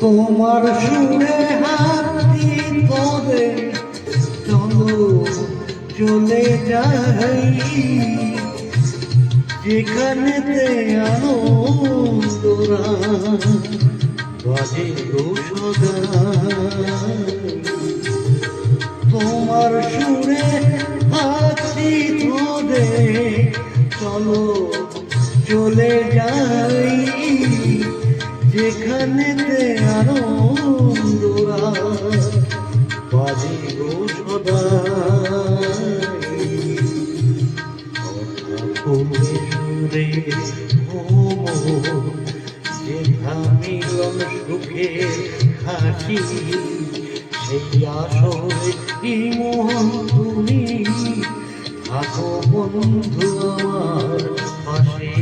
তোমার সুরে হাতি ধরে চলো চলে যাই যেখানেতে আনন্দরা বাজে গো সদাই। তোমার সুরে হাতি ধরে চলো চলে যাই যেখানেতে আনন্দরা বাজে গো সদাই। সুরে যেথা মিলন সুখে হাসি সেই আসরে মোহন তুমি থাকো বন্ধু আমার পাশে।